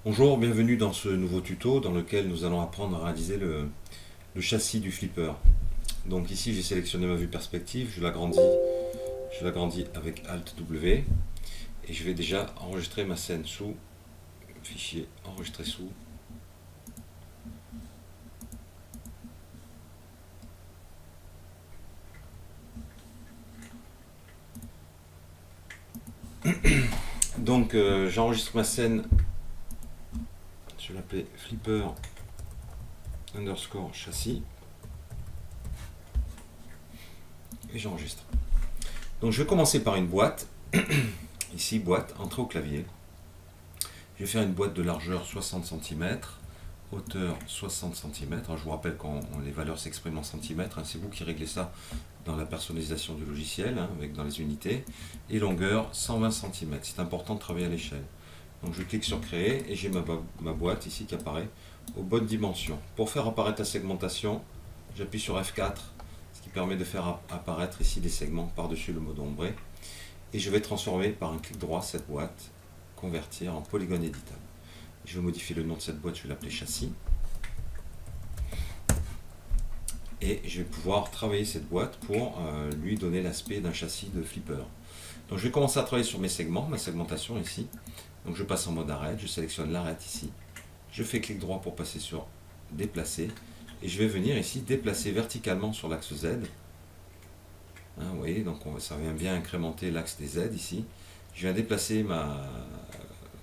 Bonjour, bienvenue dans ce nouveau tuto dans lequel nous allons apprendre à réaliser le châssis du flipper. Donc ici j'ai sélectionné ma vue perspective, je l'agrandis avec Alt W et je vais déjà enregistrer ma scène sous fichier enregistrer sous. Donc j'enregistre ma scène, je vais l'appeler flipper underscore châssis et j'enregistre. Donc je vais commencer par une boîte, ici boîte, entrée au clavier. Je vais faire une boîte de largeur 60 cm, hauteur 60 cm. Je vous rappelle que les valeurs s'expriment en centimètres, c'est vous qui réglez ça dans la personnalisation du logiciel, dans les unités. Et longueur 120 cm, c'est important de travailler à l'échelle. Donc je clique sur créer et j'ai ma boîte ici qui apparaît aux bonnes dimensions. Pour faire apparaître la segmentation, j'appuie sur F4, ce qui permet de faire apparaître ici des segments par-dessus le mode ombré. Et je vais transformer par un clic droit cette boîte, convertir en polygone éditable. Je vais modifier le nom de cette boîte, je vais l'appeler châssis. Et je vais pouvoir travailler cette boîte pour lui donner l'aspect d'un châssis de flipper. Donc je vais commencer à travailler sur mes segments, ma segmentation ici. Donc je passe en mode arête, je sélectionne l'arête ici. Je fais clic droit pour passer sur déplacer. Et je vais venir ici déplacer verticalement sur l'axe Z. Vous voyez, donc ça vient bien incrémenter l'axe des Z ici. Je viens déplacer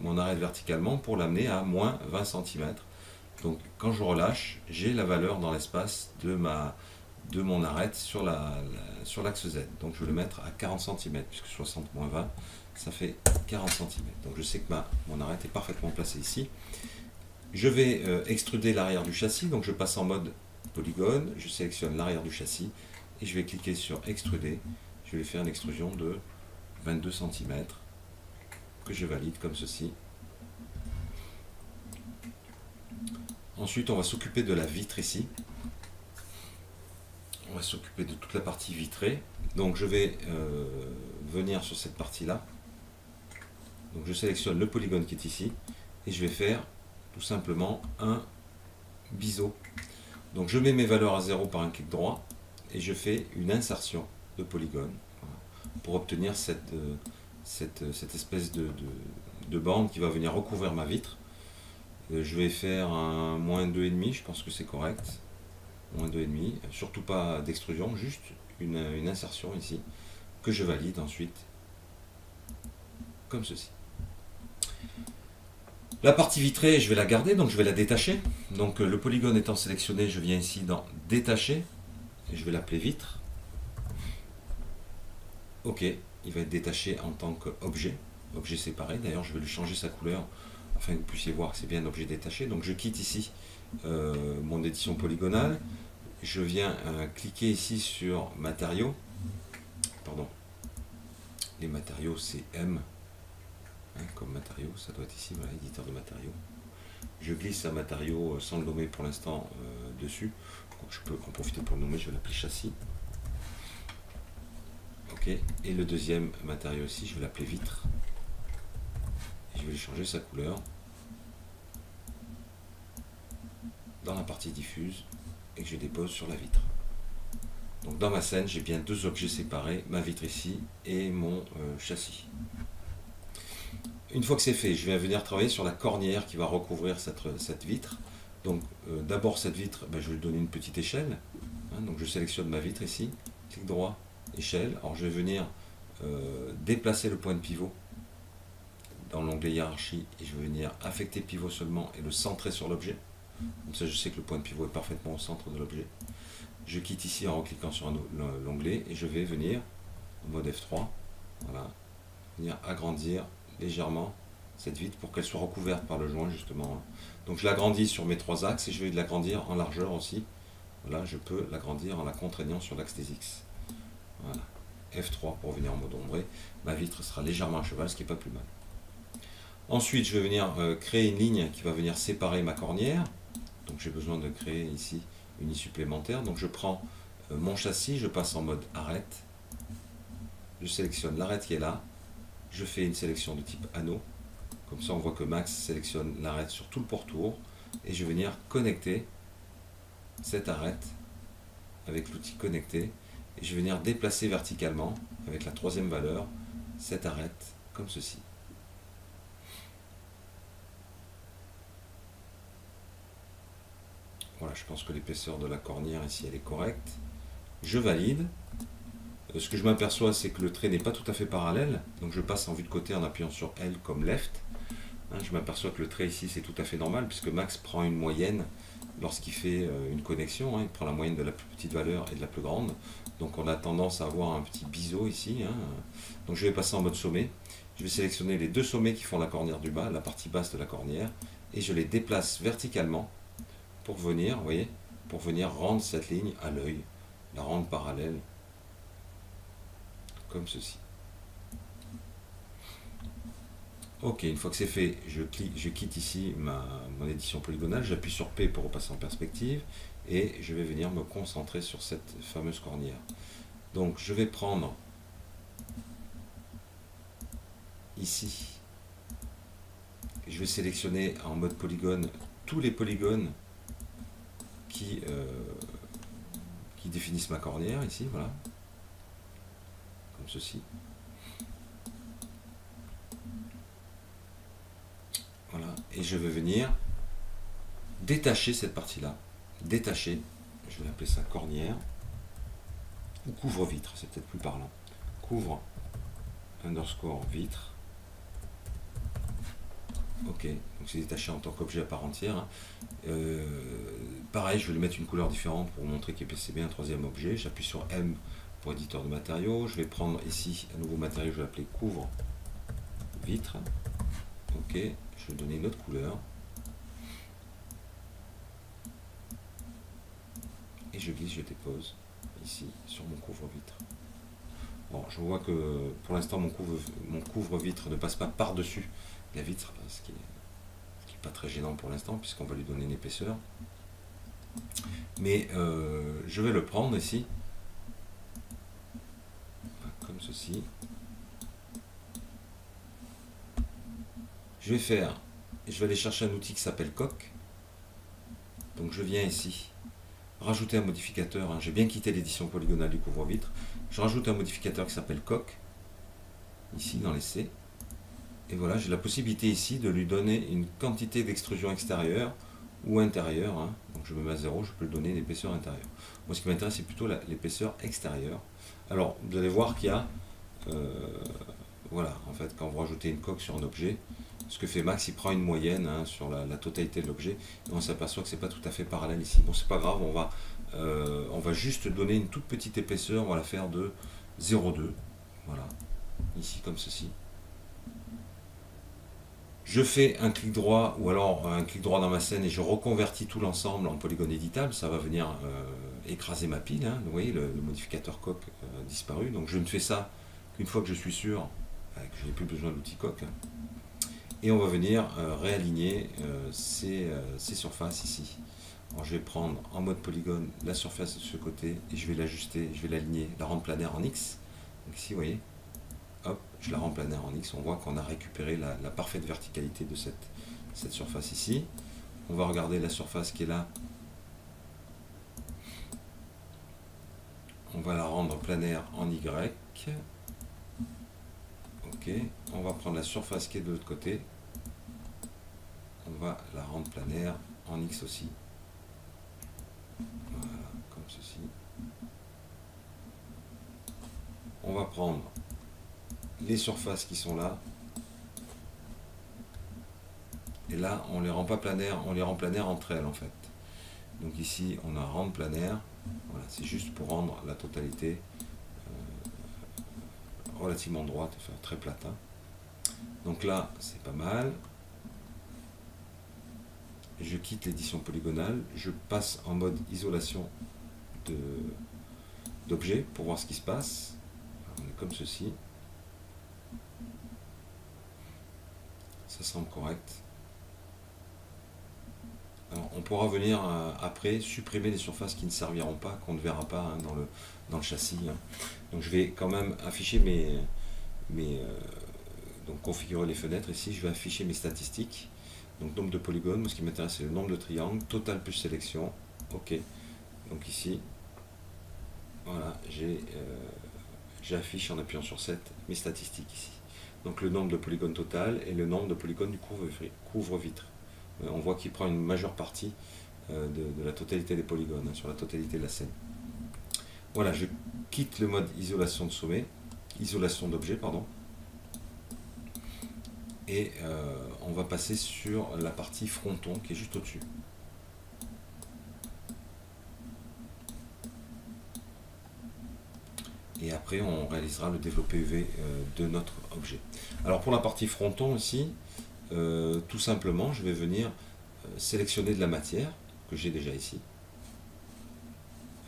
mon arête verticalement pour l'amener à moins 20 cm. Donc quand je relâche, j'ai la valeur dans l'espace de mon arête sur l'axe Z. Donc je vais le mettre à 40 cm, puisque 60 moins 20, ça fait 40 cm. Donc je sais que mon arête est parfaitement placée ici. Je vais extruder l'arrière du châssis, donc je passe en mode polygone, je sélectionne l'arrière du châssis, et je vais cliquer sur extruder. Je vais faire une extrusion de 22 cm, que je valide comme ceci. Ensuite, on va s'occuper de la vitre ici. On va s'occuper de toute la partie vitrée. Donc je vais venir sur cette partie-là. Donc je sélectionne le polygone qui est ici. Et je vais faire tout simplement un biseau. Donc je mets mes valeurs à 0 par un clic droit. Et je fais une insertion de polygone pour obtenir cette espèce de bande qui va venir recouvrir ma vitre. Je vais faire un moins 2,5, je pense que c'est correct. Moins 2,5, surtout pas d'extrusion, juste une insertion ici, que je valide ensuite, comme ceci. La partie vitrée, je vais la garder, donc je vais la détacher. Donc le polygone étant sélectionné, je viens ici dans détacher, et je vais l'appeler vitre. Ok, il va être détaché en tant qu'objet, objet séparé. D'ailleurs, je vais lui changer sa couleur afin que vous puissiez voir que c'est bien un objet détaché. Donc je quitte ici mon édition polygonale. Je viens cliquer ici sur matériaux. Pardon. Les matériaux, c'est M. Comme matériaux, ça doit être ici, voilà, éditeur de matériaux. Je glisse un matériau sans le nommer pour l'instant dessus. Je peux en profiter pour le nommer, je vais l'appeler châssis. Ok, et le deuxième matériau ici, je vais l'appeler vitre. Je vais lui changer sa couleur dans la partie diffuse et que je dépose sur la vitre. Donc dans ma scène, j'ai bien deux objets séparés, ma vitre ici et mon châssis. Une fois que c'est fait, je vais venir travailler sur la cornière qui va recouvrir cette vitre. Donc d'abord cette vitre, je vais lui donner une petite échelle. Donc je sélectionne ma vitre ici, clic droit, échelle. Alors je vais venir déplacer le point de pivot dans l'onglet hiérarchie et je vais venir affecter pivot seulement et le centrer sur l'objet. Comme ça je sais que le point de pivot est parfaitement au centre de l'objet. Je quitte ici en recliquant sur l'onglet et je vais venir en mode F3, voilà, venir agrandir légèrement cette vitre pour qu'elle soit recouverte par le joint justement. Donc je l'agrandis sur mes trois axes et je vais l'agrandir en largeur aussi. Voilà, je peux l'agrandir en la contraignant sur l'axe des X. Voilà. F3 pour venir en mode ombré. Ma vitre sera légèrement à cheval, ce qui n'est pas plus mal. Ensuite, je vais venir créer une ligne qui va venir séparer ma cornière. Donc j'ai besoin de créer ici une ligne supplémentaire. Donc je prends mon châssis, je passe en mode arête. Je sélectionne l'arête qui est là. Je fais une sélection de type anneau. Comme ça, on voit que Max sélectionne l'arête sur tout le pourtour. Et je vais venir connecter cette arête avec l'outil connecter. Et je vais venir déplacer verticalement, avec la troisième valeur, cette arête comme ceci. Voilà, je pense que l'épaisseur de la cornière ici, elle est correcte. Je valide. Ce que je m'aperçois, c'est que le trait n'est pas tout à fait parallèle. Donc je passe en vue de côté en appuyant sur L comme left. Je m'aperçois que le trait ici, c'est tout à fait normal, puisque Max prend une moyenne lorsqu'il fait une connexion. Il prend la moyenne de la plus petite valeur et de la plus grande. Donc on a tendance à avoir un petit biseau ici. Donc je vais passer en mode sommet. Je vais sélectionner les deux sommets qui font la cornière du bas, la partie basse de la cornière, et je les déplace verticalement pour venir, vous voyez, pour venir rendre cette ligne à l'œil, la rendre parallèle, comme ceci. Ok, une fois que c'est fait, je quitte ici mon édition polygonale, j'appuie sur P pour repasser en perspective, et je vais venir me concentrer sur cette fameuse cornière. Donc je vais prendre ici, je vais sélectionner en mode polygone tous les polygones qui définissent ma cornière ici, voilà, comme ceci. Voilà, et je vais venir détacher cette partie-là. Détacher, je vais appeler ça cornière, ou couvre-vitre, c'est peut-être plus parlant. Couvre underscore vitre. Ok, donc c'est détaché en tant qu'objet à part entière. Pareil, je vais lui mettre une couleur différente pour montrer que c'est bien un troisième objet. J'appuie sur M pour éditeur de matériaux. Je vais prendre ici un nouveau matériau, je vais l'appeler couvre vitre. Ok, je vais donner une autre couleur. Et je glisse, je dépose ici sur mon couvre-vitre. Bon, je vois que pour l'instant mon couvre-vitre ne passe pas par-dessus la vitre, ce qui n'est pas très gênant pour l'instant puisqu'on va lui donner une épaisseur. Mais je vais le prendre ici, comme ceci. Je vais aller chercher un outil qui s'appelle coque. Donc je viens ici rajouter un modificateur, j'ai bien quitté l'édition polygonale du couvre-vitre, je rajoute un modificateur qui s'appelle coque, ici dans les C, et voilà, j'ai la possibilité ici de lui donner une quantité d'extrusion extérieure ou intérieure, donc je me mets à 0, je peux lui donner une épaisseur intérieure. Moi ce qui m'intéresse c'est plutôt l'épaisseur extérieure. Alors vous allez voir qu'il y a, voilà, en fait quand vous rajoutez une coque sur un objet, ce que fait Max, il prend une moyenne sur la totalité de l'objet, et on s'aperçoit que c'est pas tout à fait parallèle ici. Bon, c'est pas grave, on va juste donner une toute petite épaisseur, on va la faire de 0,2, voilà, ici comme ceci. Je fais un clic droit, ou alors un clic droit dans ma scène, et je reconvertis tout l'ensemble en polygone éditable, ça va venir écraser ma pile, vous voyez, le modificateur coque a disparu, donc je ne fais ça qu'une fois que je suis sûr que je n'ai plus besoin de l'outil coque. Et on va venir réaligner ces surfaces ici. Alors je vais prendre en mode polygone la surface de ce côté et je vais l'ajuster, je vais l'aligner, la rendre planaire en X. Donc ici, vous voyez, hop, je la rends planaire en X. On voit qu'on a récupéré la parfaite verticalité de cette surface ici. On va regarder la surface qui est là. On va la rendre planaire en Y. Ok, on va prendre la surface qui est de l'autre côté, on va la rendre planaire en X aussi, voilà, comme ceci. On va prendre les surfaces qui sont là, et là on les rend pas planaires, on les rend planaires entre elles en fait. Donc ici on a rendre planaire, voilà, c'est juste pour rendre la totalité relativement droite, enfin très plate. Donc là, c'est pas mal. Je quitte l'édition polygonale, je passe en mode isolation d'objet pour voir ce qui se passe. Alors, on est comme ceci. Ça semble correct. Alors, on pourra venir après supprimer les surfaces qui ne serviront pas, qu'on ne verra pas dans le châssis. Donc je vais quand même afficher Donc configurer les fenêtres, ici je vais afficher mes statistiques. Donc nombre de polygones, moi ce qui m'intéresse c'est le nombre de triangles, total plus sélection. Ok. Donc ici, voilà, j'affiche en appuyant sur 7 mes statistiques ici. Donc le nombre de polygones total et le nombre de polygones du couvre-vitre. On voit qu'il prend une majeure partie de la totalité des polygones, hein, sur la totalité de la scène. Voilà, je quitte le mode isolation de sommet, isolation d'objet, pardon. Et on va passer sur la partie fronton qui est juste au-dessus. Et après on réalisera le développé UV de notre objet. Alors pour la partie fronton aussi, tout simplement je vais venir sélectionner de la matière que j'ai déjà ici.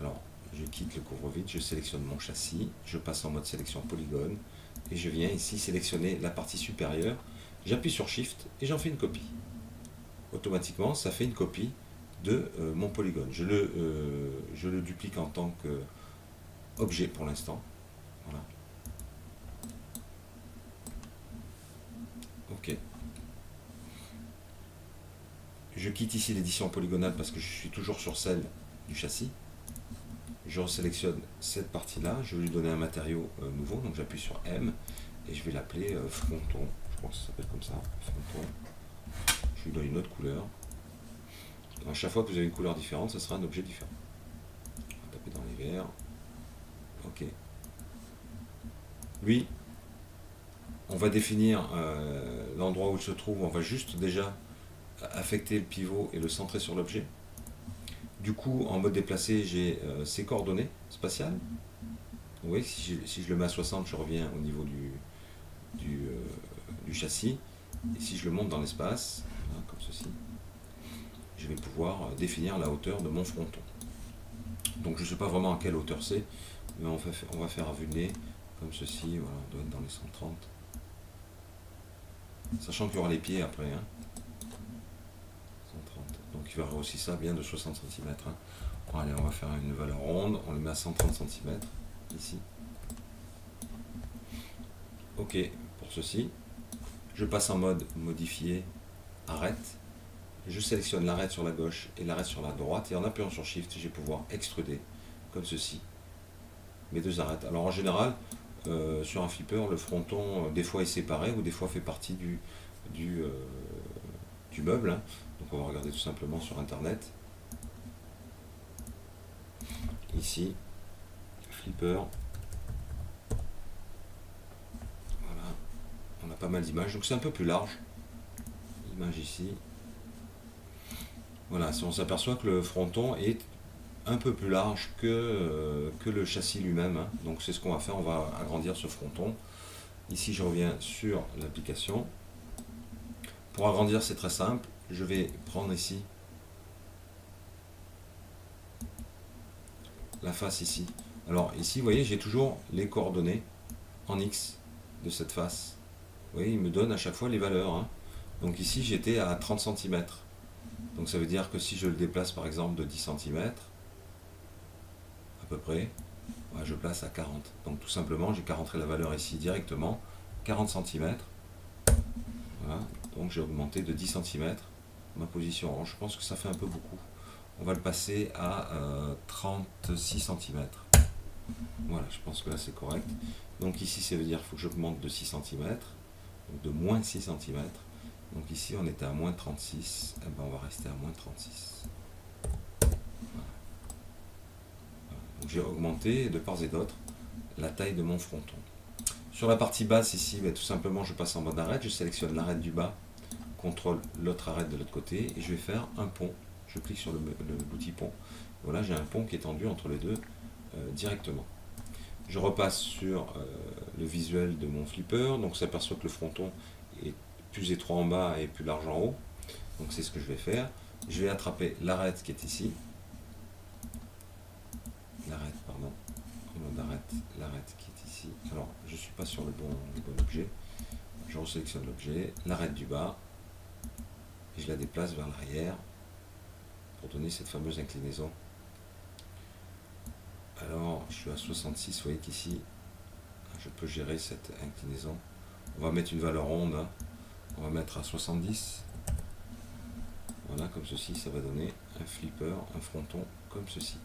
Alors je quitte le couvre-vide, je sélectionne mon châssis, je passe en mode sélection polygone et je viens ici sélectionner la partie supérieure. J'appuie sur Shift et j'en fais une copie. Automatiquement ça fait une copie de mon polygone. Je le duplique en tant qu'objet pour l'instant. Voilà. Ok. Je quitte ici l'édition polygonale parce que je suis toujours sur celle du châssis. Je resélectionne cette partie-là, je vais lui donner un matériau nouveau, donc j'appuie sur M et je vais l'appeler fronton. Je crois que ça s'appelle comme ça, fronton. Je lui donne une autre couleur. À chaque fois que vous avez une couleur différente, ça sera un objet différent. On va taper dans les verts. Ok. Lui, on va définir l'endroit où il se trouve, on va juste déjà affecter le pivot et le centrer sur l'objet. Du coup, en mode déplacé, j'ai ses coordonnées spatiales. Vous voyez, si je le mets à 60, je reviens au niveau du châssis. Et si je le monte dans l'espace, hein, comme ceci, je vais pouvoir définir la hauteur de mon fronton. Donc je ne sais pas vraiment à quelle hauteur c'est, mais on va faire à vue de nez, comme ceci, voilà, on doit être dans les 130. Sachant qu'il y aura les pieds après. Hein. 130. Donc il va y aussi ça bien de 60 cm. Hein. Bon, allez, on va faire une valeur ronde, on le met à 130 cm, ici. Ok, pour ceci. Je passe en mode modifier, arrête. Je sélectionne l'arrête sur la gauche et l'arrête sur la droite. Et en appuyant sur Shift, je vais pouvoir extruder, comme ceci, mes deux arêtes. Alors en général, sur un flipper, le fronton, des fois est séparé ou des fois fait partie du meuble. Hein. Donc on va regarder tout simplement sur Internet. Ici, flipper. Voilà, on a pas mal d'images. Donc c'est un peu plus large. Image ici. Voilà, on s'aperçoit que le fronton est un peu plus large que le châssis lui-même. Hein. Donc c'est ce qu'on va faire, on va agrandir ce fronton. Ici je reviens sur l'application. Pour agrandir c'est très simple, je vais prendre ici la face ici. Alors ici vous voyez j'ai toujours les coordonnées en X de cette face. Vous voyez il me donne à chaque fois les valeurs. Hein. Donc ici j'étais à 30 cm. Donc ça veut dire que si je le déplace par exemple de 10 cm, à peu près, je place à 40. Donc tout simplement, j'ai qu'à rentrer la valeur ici directement, 40 cm. Voilà, donc j'ai augmenté de 10 cm ma position. Alors, je pense que ça fait un peu beaucoup. On va le passer à 36 cm. Voilà, je pense que là c'est correct. Donc ici, ça veut dire qu'il faut que j'augmente de 6 cm, donc de moins 6 cm. Donc ici, on était à moins 36, et ben on va rester à moins 36. Voilà. Donc j'ai augmenté de part et d'autre la taille de mon fronton. Sur la partie basse ici, ben, tout simplement je passe en mode arête, je sélectionne l'arête du bas, contrôle l'autre arête de l'autre côté, et je vais faire un pont. Je clique sur l'outil pont. Voilà, j'ai un pont qui est tendu entre les deux directement. Je repasse sur le visuel de mon flipper, donc ça s'aperçoit que le fronton est plus étroit en bas et plus large en haut. Donc c'est ce que je vais faire. Je vais attraper l'arête qui est ici. L'arête, pardon. L'arête qui est ici. Alors, je ne suis pas sur le bon objet. Je resélectionne l'objet, l'arête du bas, et je la déplace vers l'arrière pour donner cette fameuse inclinaison. Alors, je suis à 66, vous voyez qu'ici, je peux gérer cette inclinaison On va mettre une valeur ronde, hein. On va mettre à 70. Voilà, comme ceci, ça va donner un flipper, un fronton comme ceci.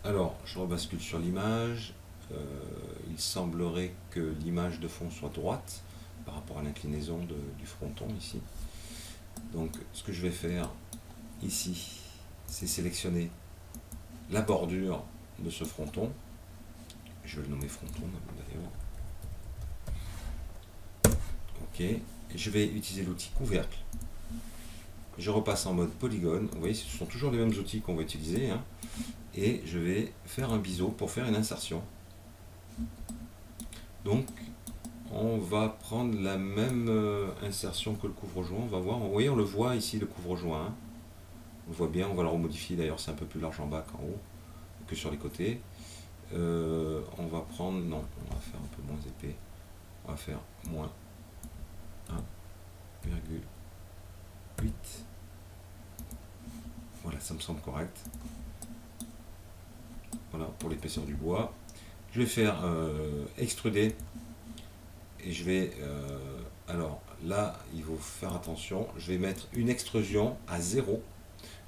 Alors, je rebascule sur l'image. Il semblerait que l'image de fond soit droite par rapport à l'inclinaison du fronton ici. Donc, ce que je vais faire ici, c'est sélectionner la bordure de ce fronton. Je vais le nommer fronton d'ailleurs. Ok, et je vais utiliser l'outil couvercle. Je repasse en mode polygone. Vous voyez, ce sont toujours les mêmes outils qu'on va utiliser, hein. Et je vais faire un biseau pour faire une insertion. Donc, on va prendre la même insertion que le couvre-joint. On va voir, vous voyez, on le voit ici, le couvre-joint, hein. On le voit bien, on va le remodifier d'ailleurs, c'est un peu plus large en bas qu'en haut, que sur les côtés. On va prendre, non, on va faire un peu moins épais. On va faire moins 1,8. Voilà, ça me semble correct. Voilà, pour l'épaisseur du bois. Je vais faire extruder. Et je vais... alors là, il faut faire attention. Je vais mettre une extrusion à 0.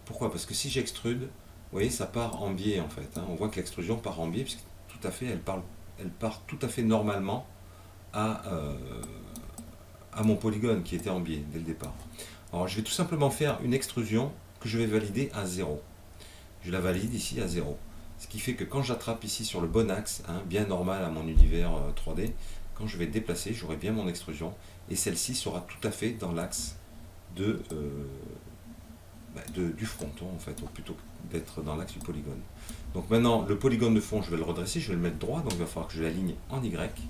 Pourquoi? Parce que si j'extrude, vous voyez, ça part en biais en fait, hein. On voit que l'extrusion part en biais, puisque tout à fait, elle part tout à fait normalement à mon polygone qui était en biais dès le départ. Alors je vais tout simplement faire une extrusion que je vais valider à 0. Je la valide ici à 0. Ce qui fait que quand j'attrape ici sur le bon axe, hein, bien normal à mon univers 3D, quand je vais déplacer, j'aurai bien mon extrusion, et celle-ci sera tout à fait dans l'axe du fronton, en fait, ou plutôt d'être dans l'axe du polygone. Donc maintenant, le polygone de fond, je vais le redresser, je vais le mettre droit, donc il va falloir que je l'aligne en Y,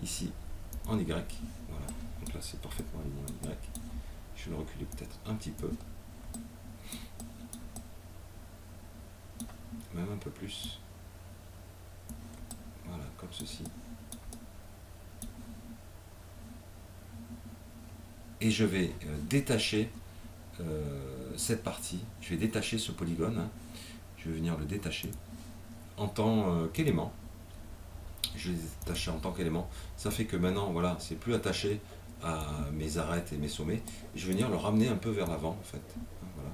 ici, en Y, voilà, donc là c'est parfaitement aligné en Y. Je vais le reculer peut-être un petit peu, même un peu plus, voilà, comme ceci. Et je vais détacher cette partie, je vais détacher ce polygone, hein. Je vais venir le détacher en tant qu'élément. Je vais détacher en tant qu'élément. Ça fait que maintenant, voilà, c'est plus attaché à mes arêtes et mes sommets. Et je vais venir le ramener un peu vers l'avant, en fait. Voilà.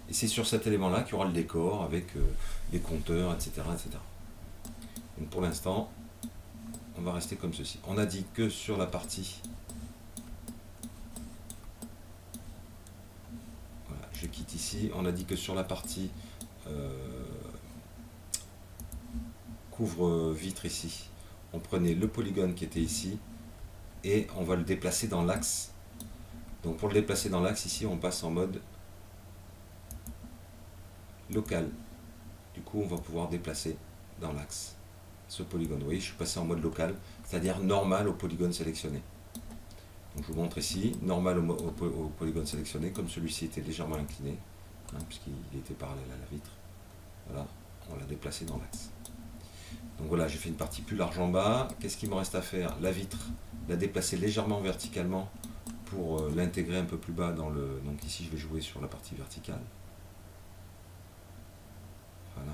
Et c'est sur cet élément-là qu'il y aura le décor avec les compteurs, etc., etc. Donc pour l'instant, on va rester comme ceci. On a dit que sur la partie... Voilà, je quitte ici. On a dit que sur la partie... couvre-vitre ici, on prenait le polygone qui était ici et on va le déplacer dans l'axe. Donc pour le déplacer dans l'axe ici, on passe en mode local. Du coup, on va pouvoir déplacer dans l'axe ce polygone. Vous voyez, je suis passé en mode local, c'est-à-dire normal au polygone sélectionné. Donc je vous montre ici, normal au polygone sélectionné, comme celui-ci était légèrement incliné, hein, puisqu'il était parallèle à la vitre. Voilà, on l'a déplacé dans l'axe. Donc voilà, j'ai fait une partie plus large en bas. Qu'est-ce qu'il me reste à faire? La vitre, la déplacer légèrement verticalement pour l'intégrer un peu plus bas dans le... Donc ici, je vais jouer sur la partie verticale. Voilà.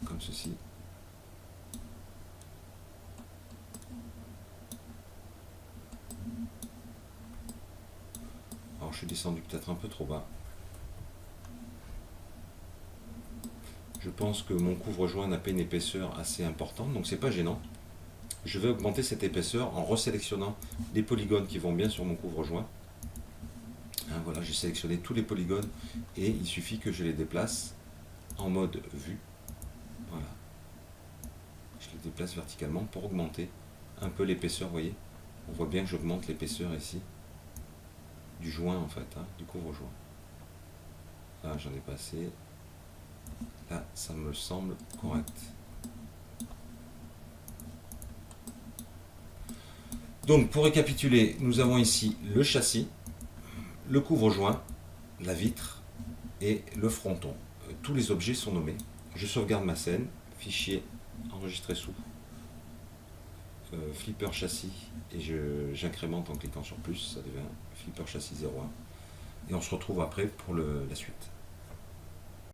Comme ceci. Alors, je suis descendu peut-être un peu trop bas. Je pense que mon couvre-joint n'a pas une épaisseur assez importante, donc c'est pas gênant. Je vais augmenter cette épaisseur en resélectionnant les polygones qui vont bien sur mon couvre-joint. Hein, voilà, j'ai sélectionné tous les polygones et il suffit que je les déplace en mode vue. Voilà. Je les déplace verticalement pour augmenter un peu l'épaisseur, vous voyez. On voit bien que j'augmente l'épaisseur ici du joint en fait, hein, du couvre-joint. Là, j'en ai pas assez. Là, ça me semble correct. Donc, pour récapituler, nous avons ici le châssis, le couvre-joint, la vitre et le fronton. Tous les objets sont nommés. Je sauvegarde ma scène, fichier enregistré sous flipper châssis et j'incrémente en cliquant sur plus, ça devient flipper châssis 01. Et on se retrouve après pour la suite.